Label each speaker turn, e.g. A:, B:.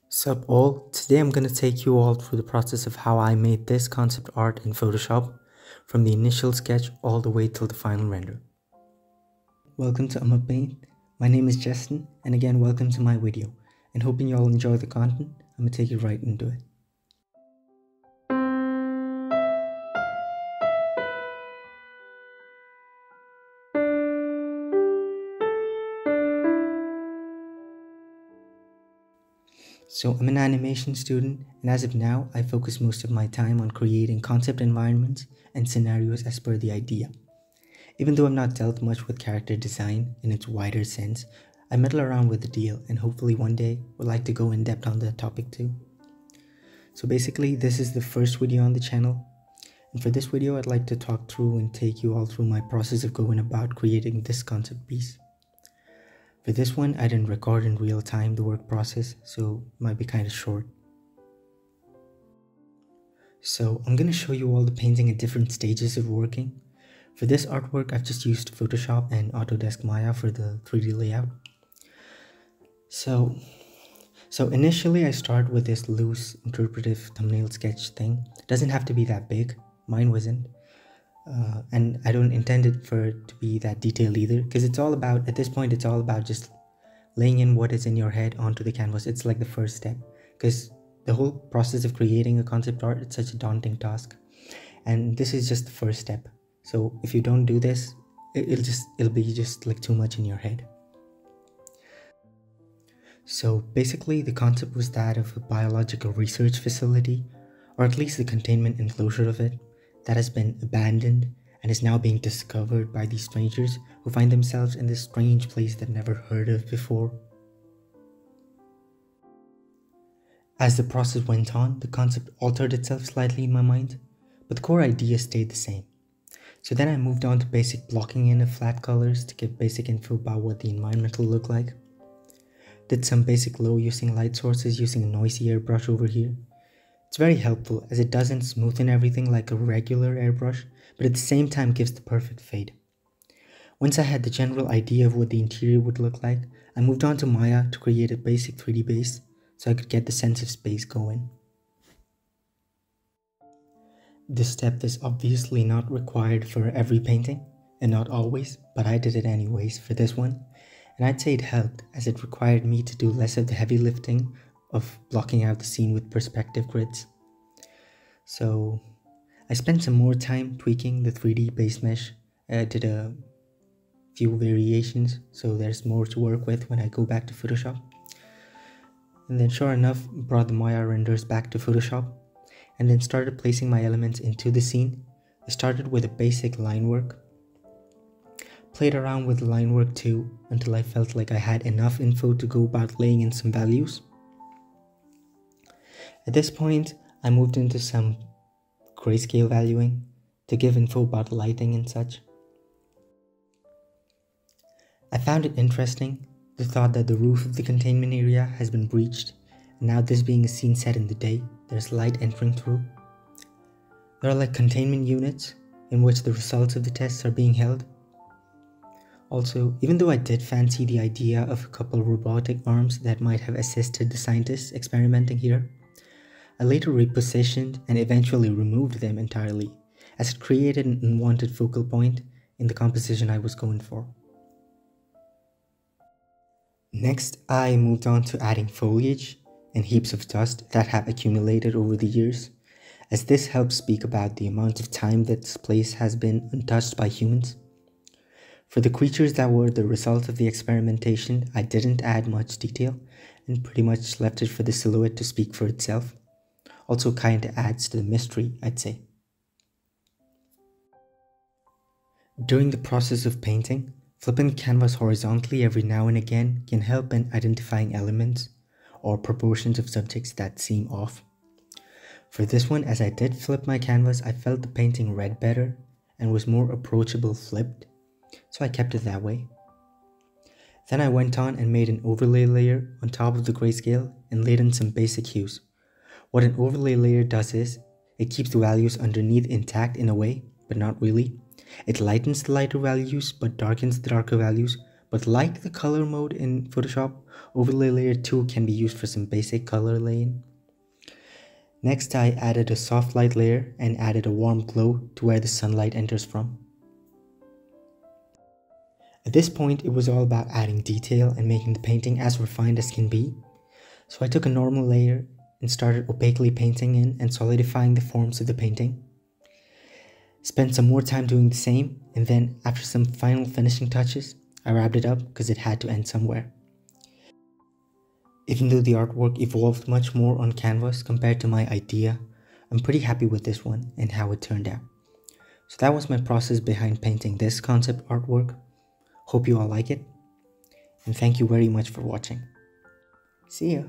A: Sup all, today I'm going to take you all through the process of how I made this concept art in Photoshop, from the initial sketch all the way till the final render. Welcome to Paint. My name is Justin, and again welcome to my video, and hoping you all enjoy the content. I'm going to take you right into it. So I'm an animation student, and as of now, I focus most of my time on creating concept environments and scenarios as per the idea. Even though I'm not dealt much with character design in its wider sense, I meddle around with the deal and hopefully one day would like to go in depth on that topic too. So basically, this is the first video on the channel, and for this video I'd like to talk through and take you all through my process of going about creating this concept piece. For this one, I didn't record in real time the work process, so it might be kind of short. So I'm going to show you all the painting at different stages of working. For this artwork, I've just used Photoshop and Autodesk Maya for the 3D layout. So initially I start with this loose interpretive thumbnail sketch thing. It doesn't have to be that big, mine wasn't. And I don't intend it for it to be that detailed either, because it's all about, at this point, it's all about just laying in what is in your head onto the canvas. It's like the first step, because the whole process of creating a concept art, it's such a daunting task, and this is just the first step. So if you don't do this, it'll be just like too much in your head. So basically the concept was that of a biological research facility, or at least the containment enclosure of it, that has been abandoned and is now being discovered by these strangers who find themselves in this strange place they've never heard of before. As the process went on, the concept altered itself slightly in my mind, but the core idea stayed the same. So then I moved on to basic blocking in of flat colors to give basic info about what the environment will look like. Did some basic low using light sources using a noisy airbrush over here. It's very helpful as it doesn't smoothen everything like a regular airbrush, but at the same time gives the perfect fade. Once I had the general idea of what the interior would look like, I moved on to Maya to create a basic 3D base so I could get the sense of space going. This step is obviously not required for every painting, and not always, but I did it anyways for this one, and I'd say it helped as it required me to do less of the heavy lifting of blocking out the scene with perspective grids. So I spent some more time tweaking the 3D base mesh. I did a few variations, so there's more to work with when I go back to Photoshop. And then sure enough, brought the Maya renders back to Photoshop and then started placing my elements into the scene. I started with a basic line work, played around with line work too until I felt like I had enough info to go about laying in some values. At this point, I moved into some grayscale valuing to give info about lighting and such. I found it interesting, the thought that the roof of the containment area has been breached, and now this being a scene set in the day, there's light entering through. There are like containment units in which the results of the tests are being held. Also, even though I did fancy the idea of a couple robotic arms that might have assisted the scientists experimenting here, I later repositioned and eventually removed them entirely, as it created an unwanted focal point in the composition I was going for. Next, I moved on to adding foliage and heaps of dust that have accumulated over the years, as this helps speak about the amount of time that this place has been untouched by humans. For the creatures that were the result of the experimentation, I didn't add much detail and pretty much left it for the silhouette to speak for itself. Also kinda adds to the mystery, I'd say. During the process of painting, flipping the canvas horizontally every now and again can help in identifying elements or proportions of subjects that seem off. For this one, as I did flip my canvas, I felt the painting read better and was more approachable flipped, so I kept it that way. Then I went on and made an overlay layer on top of the grayscale and laid in some basic hues. What an overlay layer does is, it keeps the values underneath intact in a way, but not really. It lightens the lighter values, but darkens the darker values, But like the color mode in Photoshop, Overlay Layer 2 can be used for some basic color laying. Next, I added a soft light layer and added a warm glow to where the sunlight enters from. At this point, it was all about adding detail and making the painting as refined as can be. So I took a normal layer and started opaquely painting in and solidifying the forms of the painting. Spent some more time doing the same, and then after some final finishing touches, I wrapped it up because it had to end somewhere. Even though the artwork evolved much more on canvas compared to my idea, I'm pretty happy with this one and how it turned out. So that was my process behind painting this concept artwork. Hope you all like it, and thank you very much for watching. See ya!